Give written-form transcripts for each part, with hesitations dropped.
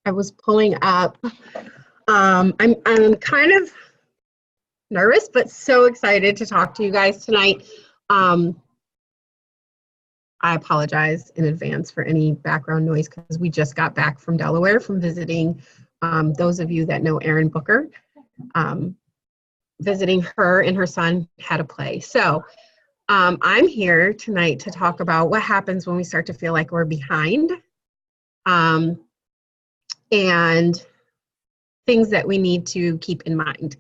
I was pulling up. I'm kind of nervous, but so excited to talk to you guys tonight. I apologize in advance for any background noise because we just got back from Delaware from visiting those of you that know Erin Booker. Visiting her and her son had a play. So I'm here tonight to talk about what happens when we start to feel like we're behind, and things that we need to keep in mind.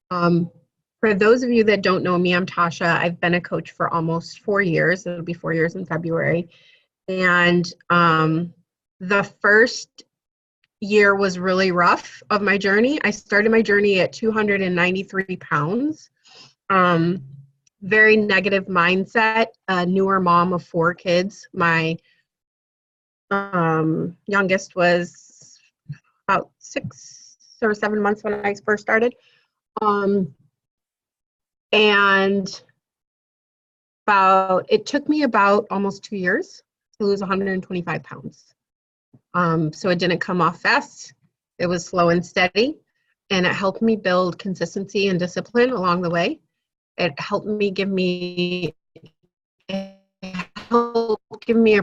For those of you that don't know me, I'm Tasha. I've been a coach for almost 4 years. It'll be 4 years in February. And the first year was really rough of my journey. I started my journey at 293 pounds. Very negative mindset, a newer mom of 4 kids. My youngest was about 6 or 7 months when I first started. And it took me about almost 2 years to lose 125 pounds. So it didn't come off fast. It was slow and steady, and it helped me build consistency and discipline along the way. It helped me give me a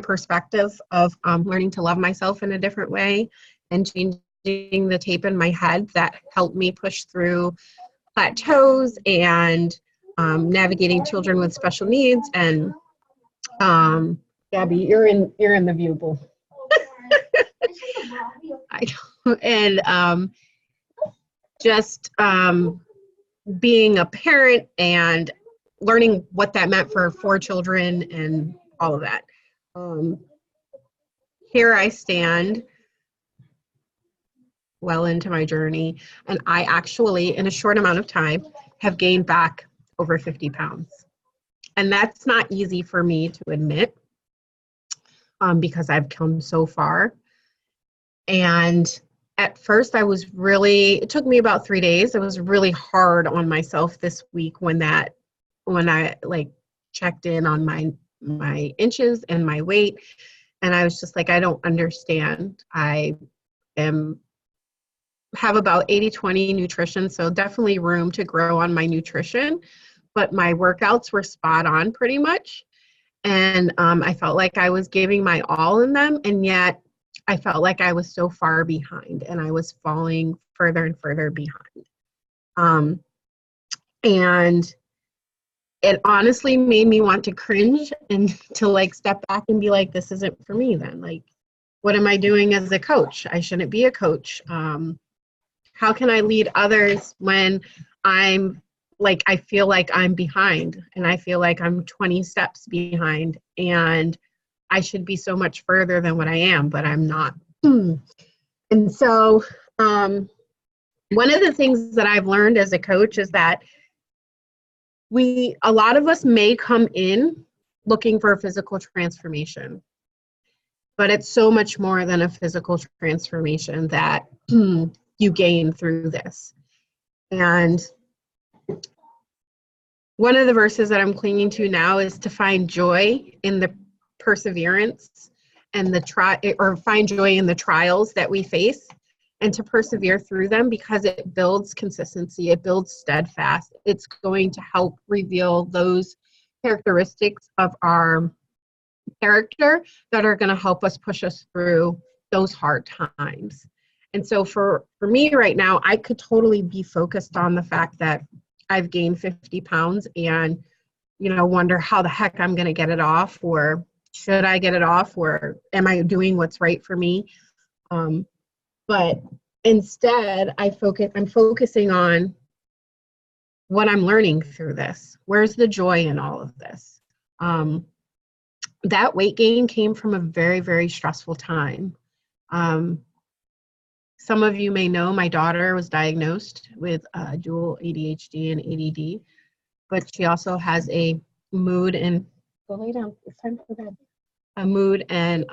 perspective of learning to love myself in a different way and changing the tape in my head that helped me push through plateaus and navigating children with special needs. And Gabby, you're in the view booth. And just being a parent and learning what that meant for 4 children and all of that. Here I stand well into my journey, and I actually, in a short amount of time, have gained back over 50 pounds. And that's not easy for me to admit because I've come so far. And at first it took me about 3 days. It was really hard on myself this week when I checked in on my inches and my weight. And I was just like, I don't understand. I have about 80-20 nutrition, so definitely room to grow on my nutrition. But my workouts were spot on pretty much. And I felt like I was giving my all in them, and yet I felt like I was so far behind, and I was falling further and further behind. And it honestly made me want to cringe and to step back and be like, this isn't for me then. What am I doing as a coach? I shouldn't be a coach. How can I lead others when I feel like I'm behind, and I feel like I'm 20 steps behind, and I should be so much further than what I am, but I'm not. And so one of the things that I've learned as a coach is that a lot of us may come in looking for a physical transformation, but it's so much more than a physical transformation that you gain through this. And one of the verses that I'm clinging to now is to find joy in the perseverance and find joy in the trials that we face, and to persevere through them, because it builds consistency, it builds steadfast. It's going to help reveal those characteristics of our character that are going to help us push us through those hard times. And so for me right now, I could totally be focused on the fact that I've gained 50 pounds and, wonder how the heck I'm going to get it off, or should I get it off, or am I doing what's right for me? But instead, I'm focusing on what I'm learning through this. Where's the joy in all of this? That weight gain came from a very, very stressful time. Some of you may know my daughter was diagnosed with dual ADHD and ADD, but she also has a mood and go lay down. It's time for bed. A mood and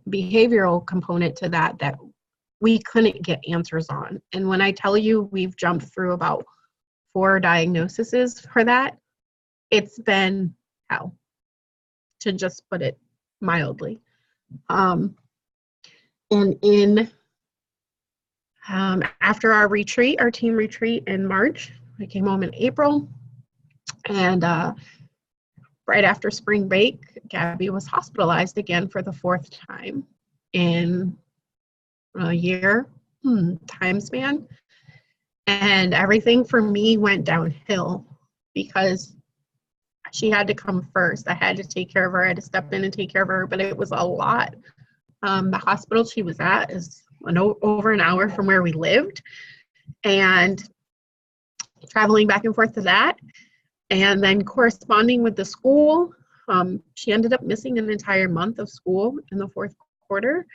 behavioral component to that we couldn't get answers on. And when I tell you we've jumped through about 4 diagnoses for that, it's been hell, to just put it mildly. And in After our retreat, our team retreat in March, I came home in April, and right after spring break, Gabby was hospitalized again for the 4th time in a year time span. And everything for me went downhill because she had to come first. I had to take care of her. I had to step in and take care of her, but it was a lot. The hospital she was at is over an hour from where we lived, and traveling back and forth to that, and then corresponding with the school. She ended up missing an entire month of school in the 4th quarter.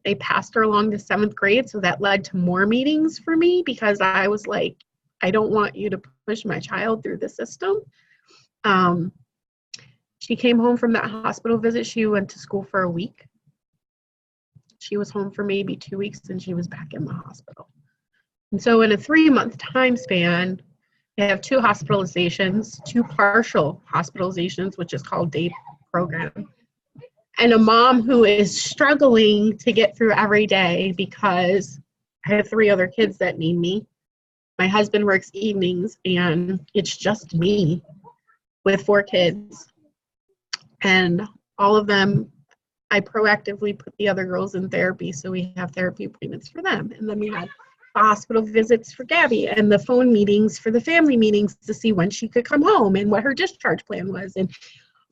They passed her along to 7th grade, so that led to more meetings for me because I was like, I don't want you to push my child through the system. She came home from that hospital visit. She went to school for a week. She was home for maybe 2 weeks, and she was back in the hospital. And so in a 3-month time span, I have 2 hospitalizations, 2 partial hospitalizations, which is called day program, and a mom who is struggling to get through every day because I have 3 other kids that need me. My husband works evenings, and it's just me with 4 kids. And all of them, I proactively put the other girls in therapy, so we have therapy appointments for them. And then we had the hospital visits for Gabby and the phone meetings for the family meetings to see when she could come home and what her discharge plan was. And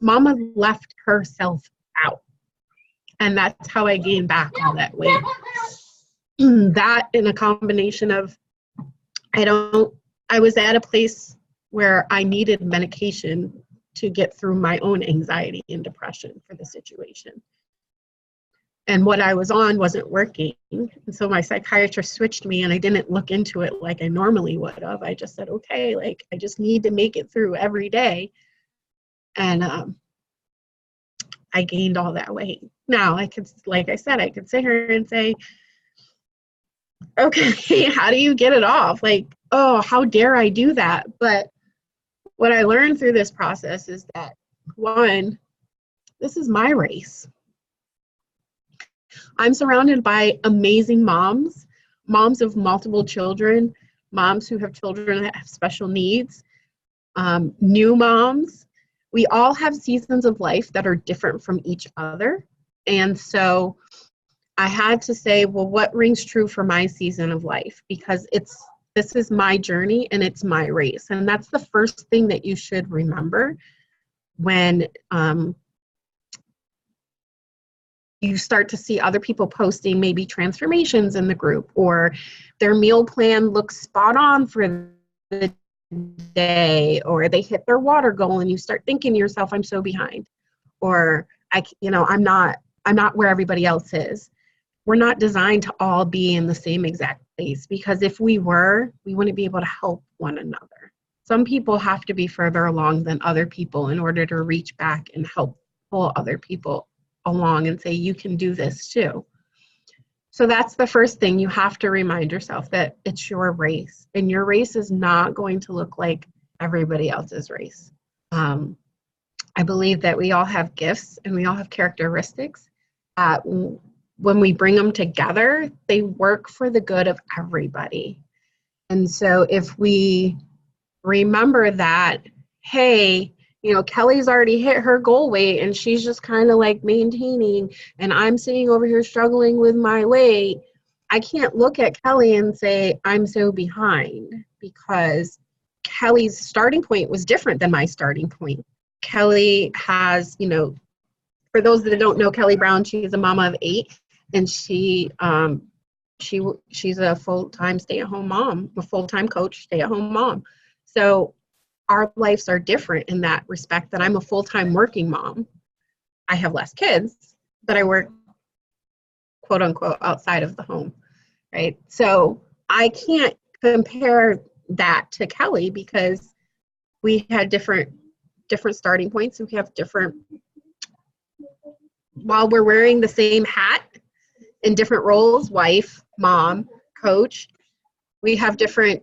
Mama left herself out. And that's how I gained back all that weight. That in a combination of, I was at a place where I needed medication to get through my own anxiety and depression for the situation. And what I was on wasn't working. And so my psychiatrist switched me, and I didn't look into it like I normally would have. I just said, okay, like I just need to make it through every day. And I gained all that weight. Now I could, like I said, I could sit here and say, okay, how do you get it off? Like, oh, how dare I do that? But what I learned through this process is that, one, this is my race. I'm surrounded by amazing moms, moms of multiple children, moms who have children that have special needs, new moms. We all have seasons of life that are different from each other. And so I had to say, well, what rings true for my season of life? Because this is my journey and it's my race. And that's the first thing that you should remember when you start to see other people posting maybe transformations in the group, or their meal plan looks spot on for the day, or they hit their water goal and you start thinking to yourself, I'm so behind, or I'm not where everybody else is. We're not designed to all be in the same exact place, because if we were, we wouldn't be able to help one another. Some people have to be further along than other people in order to reach back and help pull other people along and say, you can do this too. So that's the first thing. You have to remind yourself that it's your race, and your race is not going to look like everybody else's race. I believe that we all have gifts and we all have characteristics. When we bring them together, they work for the good of everybody. And so if we remember that, hey, Kelly's already hit her goal weight and she's just kind of like maintaining, and I'm sitting over here struggling with my weight, I can't look at Kelly and say, I'm so behind, because Kelly's starting point was different than my starting point. Kelly has, for those that don't know Kelly Brown, she's a mama of 8, and she's a full-time stay-at-home mom, a full-time coach, stay-at-home mom. So our lives are different in that respect, that I'm a full-time working mom. I have less kids, but I work, quote unquote, outside of the home, right? So I can't compare that to Kelly, because we had different starting points. We have different, while we're wearing the same hat in different roles, wife, mom, coach, we have different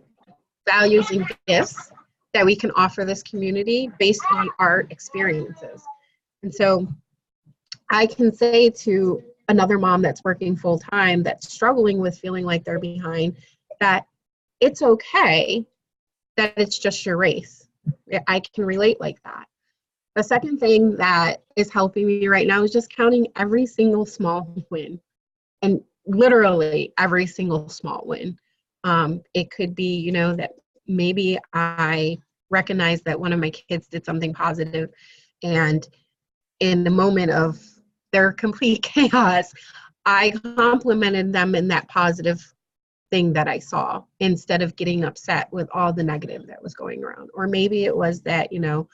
values and gifts that we can offer this community based on our experiences. And so I can say to another mom that's working full time that's struggling with feeling like they're behind, that it's okay that it's just your race. I can relate like that. The second thing that is helping me right now is just counting every single small win, and literally every single small win. It could be, you know, that maybe I recognize that one of my kids did something positive, and in the moment of their complete chaos, I complimented them in that positive thing that I saw instead of getting upset with all the negative that was going around. Or maybe it was that, you know,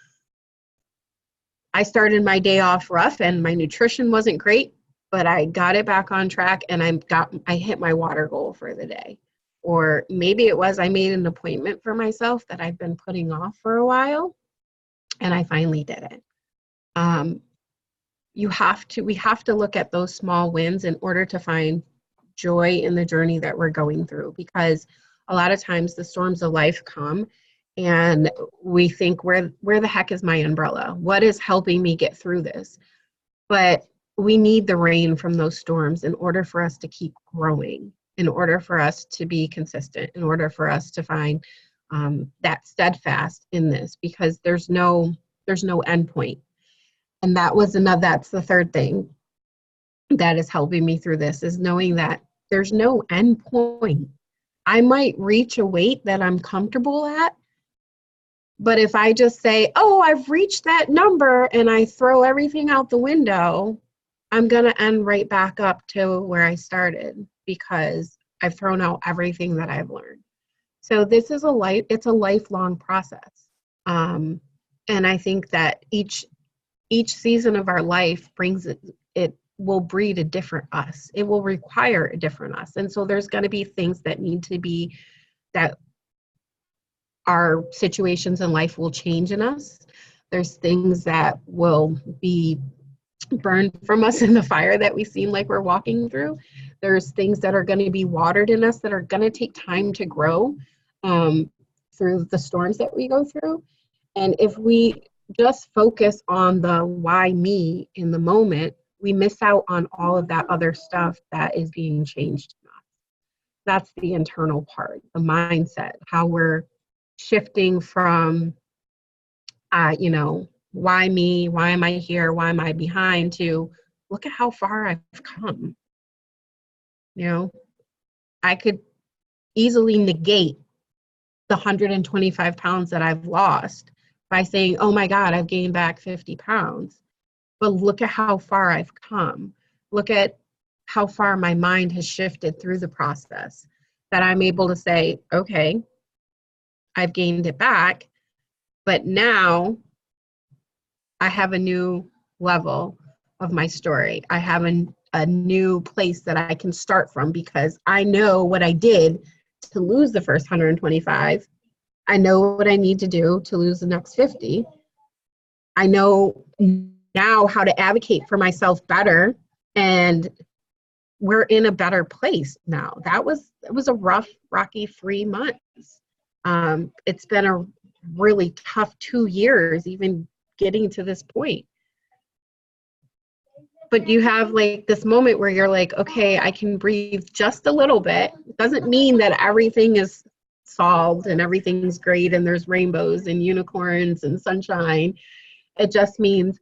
I started my day off rough and my nutrition wasn't great, but I got it back on track and I hit my water goal for the day. Or maybe it was I made an appointment for myself that I've been putting off for a while and I finally did it. We have to look at those small wins in order to find joy in the journey that we're going through, because a lot of times the storms of life come and we think, where the heck is my umbrella? What is helping me get through this? But we need the rain from those storms in order for us to keep growing, in order for us to be consistent, in order for us to find that steadfast in this, because there's no end point. And that's the third thing that is helping me through this, is knowing that there's no end point. I might reach a weight that I'm comfortable at, but if I just say, oh, I've reached that number, and I throw everything out the window, I'm going to end right back up to where I started, because I've thrown out everything that I've learned. So this is it's a lifelong process. And I think that each season of our life brings it will breed a different us. It will require a different us. And so there's going to be things that need to be, that our situations in life will change in us. There's things that will be burned from us in the fire that we seem like we're walking through. There's things that are going to be watered in us that are going to take time to grow through the storms that we go through. And if we just focus on the why me in the moment, we miss out on all of that other stuff that is being changed in us. That's the internal part, the mindset, how we're shifting from, why me? Why am I here? Why am I behind? To look at how far I've come. You know, I could easily negate the 125 pounds that I've lost by saying, oh my God, I've gained back 50 pounds. But look at how far I've come. Look at how far my mind has shifted through the process, that I'm able to say, okay, I've gained it back, but now I have a new level of my story. I have a new place that I can start from, because I know what I did to lose the first 125. I know what I need to do to lose the next 50. I know now how to advocate for myself better, and we're in a better place now. It was a rough, rocky 3 months. It's been a really tough 2 years, even getting to this point. But you have like this moment where you're like, okay, I can breathe just a little bit. It doesn't mean that everything is solved and everything's great and there's rainbows and unicorns and sunshine. It just means,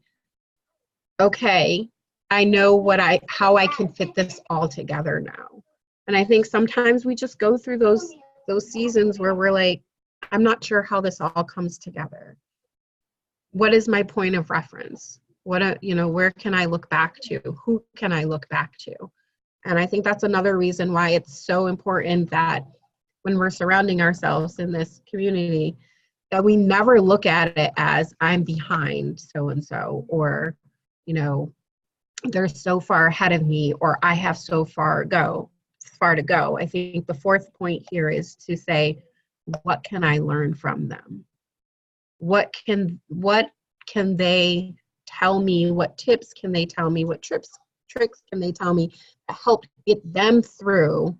okay, I know how I can fit this all together now. And I think sometimes we just go through those seasons where we're like, I'm not sure how this all comes together. What is my point of reference? Where can I look back to? Who can I look back to? And I think that's another reason why it's so important that when we're surrounding ourselves in this community, that we never look at it as I'm behind so-and-so, or, they're so far ahead of me, or I have so far to go. I think the fourth point here is to say, what can I learn from them? What can they tell me? What tips can they tell me? What tricks can they tell me to help get them through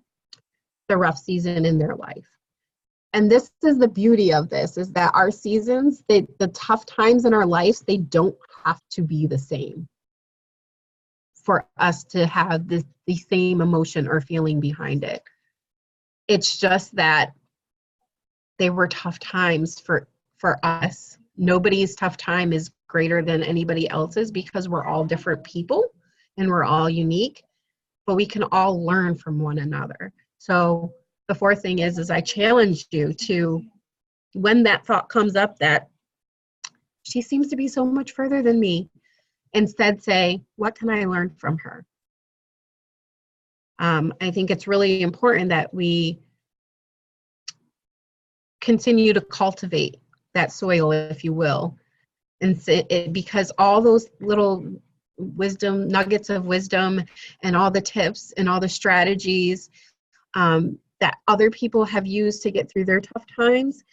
the rough season in their life? And this is the beauty of this, is that our seasons, the tough times in our lives, they don't have to be the same. for us to have the same emotion or feeling behind it. It's just that they were tough times for us. Nobody's tough time is greater than anybody else's because we're all different people and we're all unique, but we can all learn from one another. So the fourth thing is I challenge you to, when that thought comes up that she seems to be so much further than me, instead say, what can I learn from her? I think it's really important that we continue to cultivate that soil, if you will, and because all those little nuggets of wisdom and all the tips and all the strategies that other people have used to get through their tough times,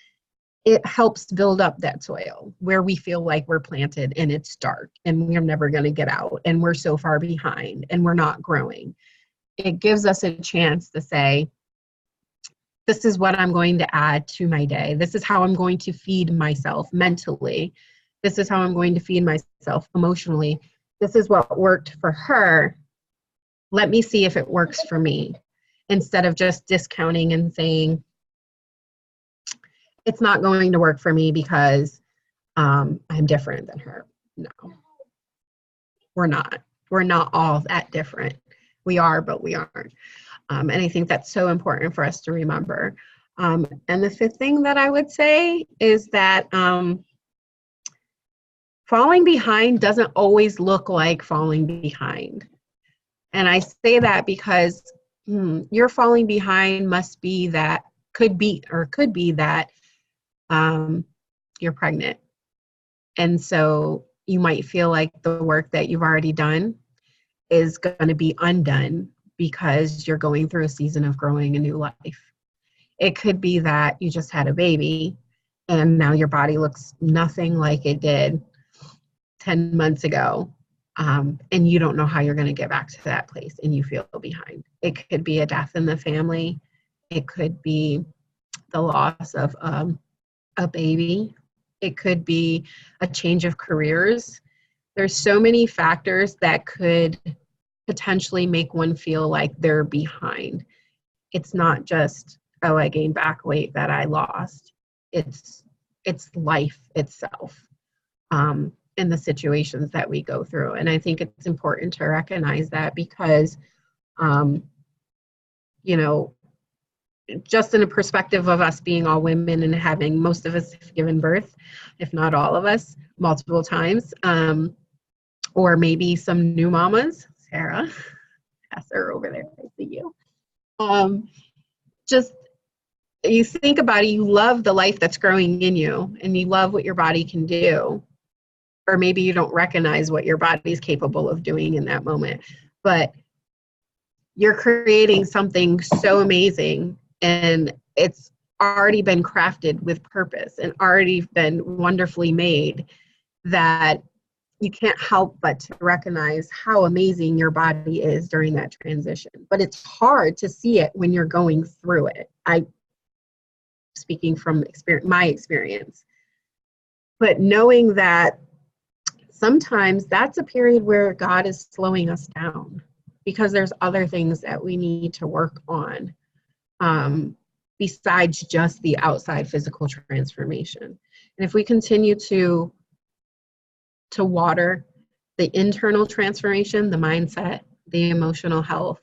it helps build up that soil where we feel like we're planted and it's dark and we're never going to get out and we're so far behind and we're not growing. It gives us a chance to say, this is what I'm going to add to my day. This is how I'm going to feed myself mentally. This is how I'm going to feed myself emotionally. This is what worked for her. Let me see if it works for me. Instead of just discounting and saying, it's not going to work for me because I'm different than her. No, we're not. We're not all that different. We are, but we aren't. And I think that's so important for us to remember. And the fifth thing that I would say is that falling behind doesn't always look like falling behind. And I say that because your falling behind could be that you're pregnant. And so you might feel like the work that you've already done is going to be undone because you're going through a season of growing a new life. It could be that you just had a baby and now your body looks nothing like it did 10 months ago. And you don't know how you're going to get back to that place and you feel behind. It could be a death in the family. It could be the loss of a baby. It could be a change of careers. There's so many factors that could potentially make one feel like they're behind. It's not just, oh, I gained back weight that I lost. It's life itself, and the situations that we go through. And I think it's important to recognize that because, just in a perspective of us being all women and having most of us given birth, if not all of us, multiple times, or maybe some new mamas. Sarah, pass her over there. I see you. Just you think about it, you love the life that's growing in you and you love what your body can do. Or maybe you don't recognize what your body is capable of doing in that moment. But you're creating something so amazing and it's already been crafted with purpose and already been wonderfully made that you can't help but to recognize how amazing your body is during that transition. But it's hard to see it when you're going through it. Speaking from my experience. But knowing that sometimes that's a period where God is slowing us down because there's other things that we need to work on besides just the outside physical transformation. And if we continue to water the internal transformation, the mindset, the emotional health,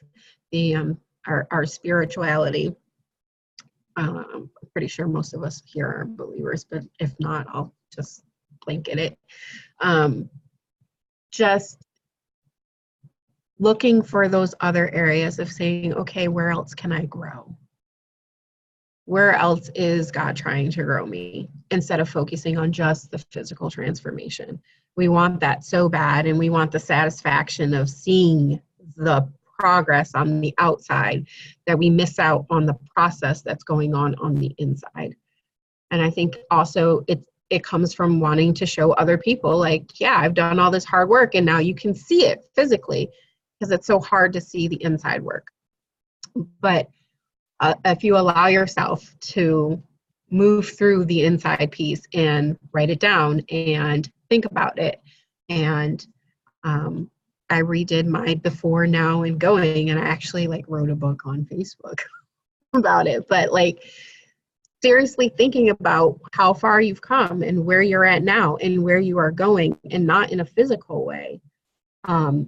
the our spirituality. I'm pretty sure most of us here are believers, but if not, I'll just blanket it. Just looking for those other areas of saying, okay, where else can I grow? Where else is God trying to grow me? Instead of focusing on just the physical transformation. We want that so bad, and we want the satisfaction of seeing the progress on the outside that we miss out on the process that's going on the inside. And I think also it comes from wanting to show other people like, yeah, I've done all this hard work and now you can see it physically because it's so hard to see the inside work. But if you allow yourself to move through the inside piece and write it down and think about it and I redid my before, now, and going, and I actually like wrote a book on Facebook about it. But like seriously thinking about how far you've come and where you're at now and where you are going, and not in a physical way. I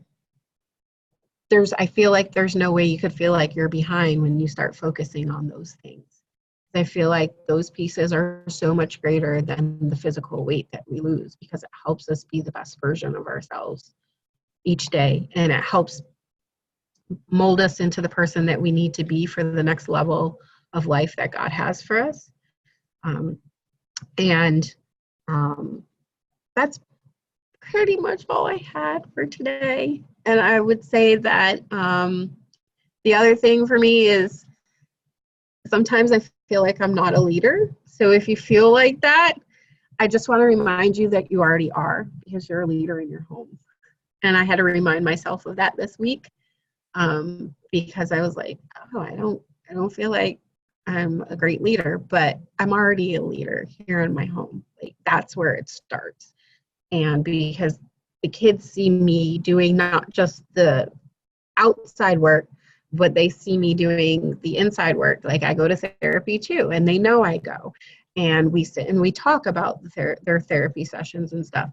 feel like there's no way you could feel like you're behind when you start focusing on those things. I feel like those pieces are so much greater than the physical weight that we lose, because it helps us be the best version of ourselves each day, and it helps mold us into the person that we need to be for the next level of life that God has for us. Um, and that's pretty much all I had for today. And I would say that the other thing for me is sometimes I feel like I'm not a leader. So if you feel like that, I just want to remind you that you already are, because you're a leader in your home. And I had to remind myself of that this week, because I was like, oh, I don't feel like I'm a great leader, but I'm already a leader here in my home. Like that's where it starts. And because the kids see me doing not just the outside work, but they see me doing the inside work. Like I go to therapy too, and they know I go. And we sit and we talk about their therapy sessions and stuff.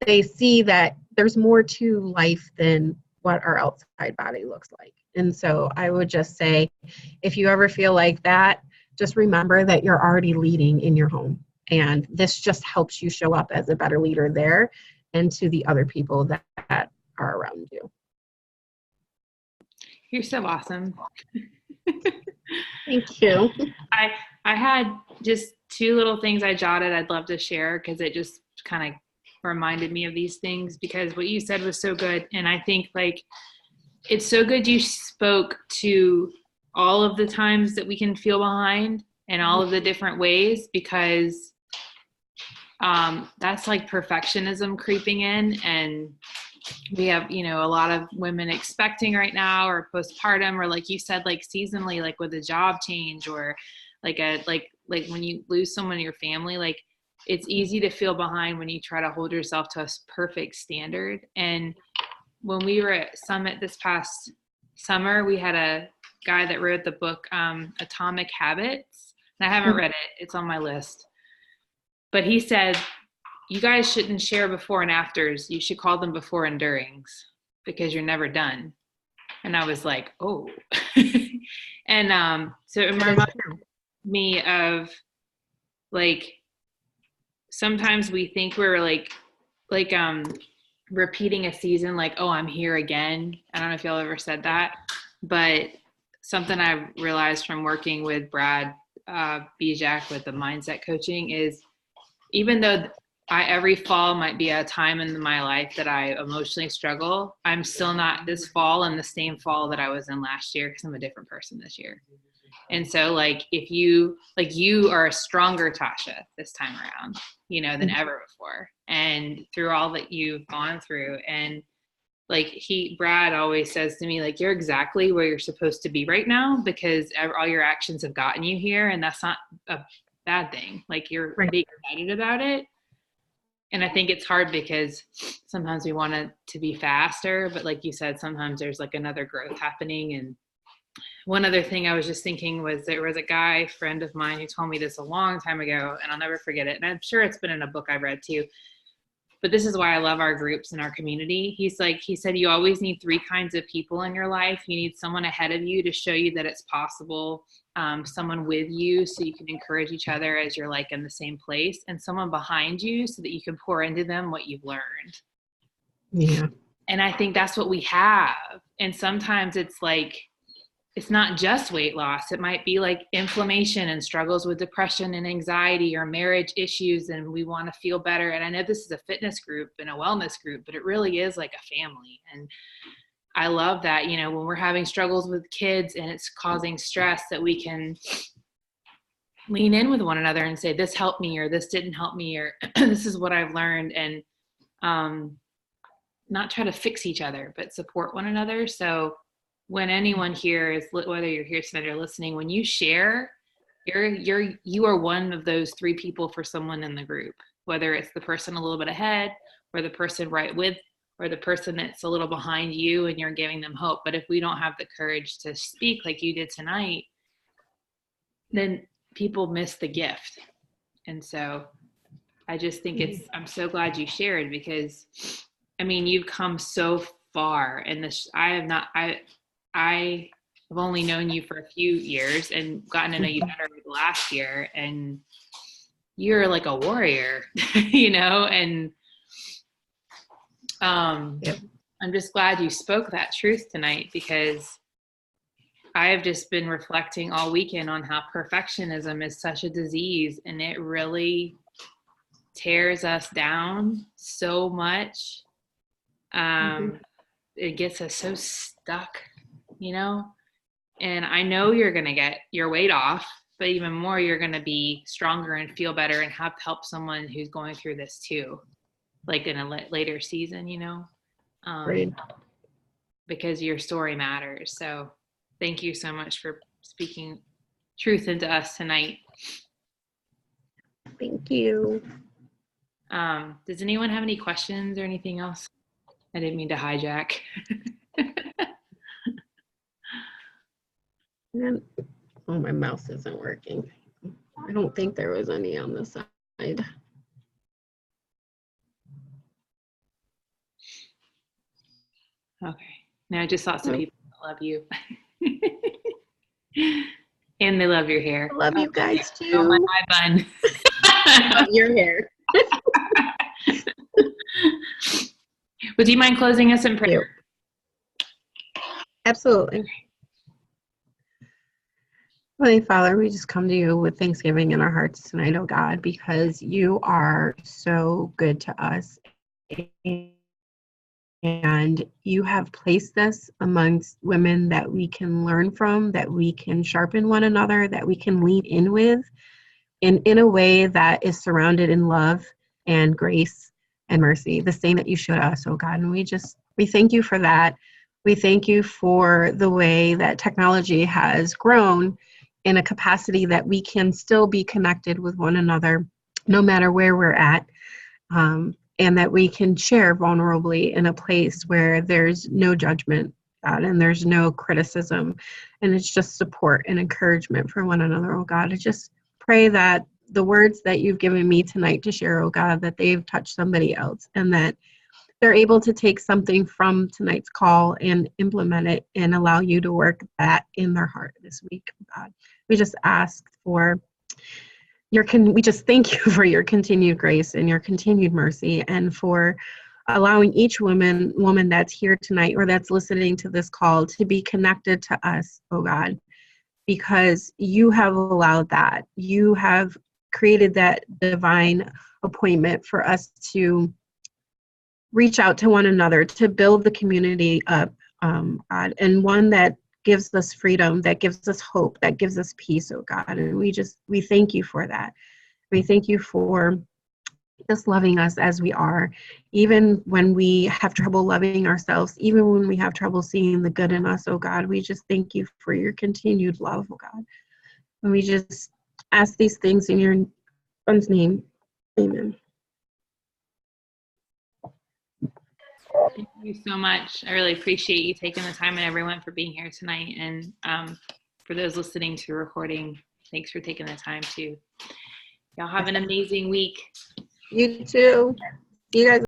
They see that there's more to life than what our outside body looks like. And so I would just say, if you ever feel like that, just remember that you're already leading in your home. And this just helps you show up as a better leader there and to the other people that are around you. You're so awesome. Thank you. I had just two little things I jotted I'd love to share, because it just kind of reminded me of these things, because what you said was so good. And I think like it's so good you spoke to all of the times that we can feel behind and all of the different ways, because that's like perfectionism creeping in. And we have, a lot of women expecting right now, or postpartum, or like you said, like seasonally, like with a job change, or like when you lose someone in your family, like it's easy to feel behind when you try to hold yourself to a perfect standard. And when we were at Summit this past summer, we had a guy that wrote the book, Atomic Habits. And I haven't read it. It's on my list. But he said, you guys shouldn't share before and afters. You should call them before and durings, because you're never done. And I was like, oh. And so it reminded me of like, sometimes we think we're like repeating a season, like, oh, I'm here again. I don't know if y'all ever said that, but something I realized from working with Brad Bijak with the mindset coaching is, even though every fall might be a time in my life that I emotionally struggle, I'm still not this fall in the same fall that I was in last year, because I'm a different person this year. And so like, if you are a stronger Tasha this time around, than ever before, and through all that you've gone through. And like Brad always says to me, like, you're exactly where you're supposed to be right now, because all your actions have gotten you here. And that's not a bad thing. Like, you're being excited about it. And I think it's hard because sometimes we want it to be faster, but like you said, sometimes there's like another growth happening. And one other thing I was just thinking was, there was a guy friend of mine who told me this a long time ago, and I'll never forget it. And I'm sure it's been in a book I've read too, but this is why I love our groups and our community. He said, you always need three kinds of people in your life. You need someone ahead of you to show you that it's possible, someone with you so you can encourage each other as you're like in the same place, and someone behind you so that you can pour into them what you've learned. Yeah. And I think that's what we have. And sometimes it's like, it's not just weight loss. It might be like inflammation and struggles with depression and anxiety, or marriage issues, and we want to feel better. And I know this is a fitness group and a wellness group, but it really is like a family. And I love that, when we're having struggles with kids and it's causing stress, that we can lean in with one another and say, this helped me, or this didn't help me, or this is what I've learned. And not try to fix each other, but support one another. So when anyone here is, whether you're here tonight or listening, when you share, you are one of those three people for someone in the group, whether it's the person a little bit ahead, or the person right with, or the person that's a little behind you and you're giving them hope. But if we don't have the courage to speak like you did tonight, then people miss the gift. And so I just think I'm so glad you shared, because I mean, you've come so far, and I've only known you for a few years and gotten to know you better last year, and you're like a warrior, and I'm just glad you spoke that truth tonight, because I have just been reflecting all weekend on how perfectionism is such a disease, and it really tears us down so much. It gets us so stuck, and I know you're going to get your weight off, but even more, you're going to be stronger and feel better and help someone who's going through this too, like in a later season, Right. Because your story matters. So thank you so much for speaking truth into us tonight. Thank you. Does anyone have any questions or anything else? I didn't mean to hijack. Oh, my mouse isn't working. I don't think there was any on the side. Okay. Now I just saw some people that love you. And they love your hair. I love you guys too. Oh, my bun. I love your hair. Would you mind closing us in prayer? Absolutely. Holy Father, we just come to you with thanksgiving in our hearts tonight, oh God, because you are so good to us. And you have placed us amongst women that we can learn from, that we can sharpen one another, that we can lean in with, and in a way that is surrounded in love and grace and mercy, the same that you showed us, oh God. And we thank you for that. We thank you for the way that technology has grown in a capacity that we can still be connected with one another, no matter where we're at. And that we can share vulnerably in a place where there's no judgment, God, and there's no criticism, and it's just support and encouragement for one another, oh God. I just pray that the words that you've given me tonight to share, oh God, that they've touched somebody else, and that they're able to take something from tonight's call and implement it and allow you to work that in their heart this week, oh God. We just ask for we just thank you for your continued grace and your continued mercy, and for allowing each woman that's here tonight or that's listening to this call to be connected to us, oh God, because you have allowed that. You have created that divine appointment for us to reach out to one another, to build the community up, God, and one that gives us freedom, that gives us hope, that gives us peace, oh God. And we thank you for that. We thank you for just loving us as we are, even when we have trouble loving ourselves, even when we have trouble seeing the good in us, oh God. We just thank you for your continued love, oh God. And we just ask these things in your Son's name. Amen. Thank you so much. I really appreciate you taking the time, and everyone for being here tonight. And for those listening to the recording, thanks for taking the time too. Y'all have an amazing week. You too. See you guys.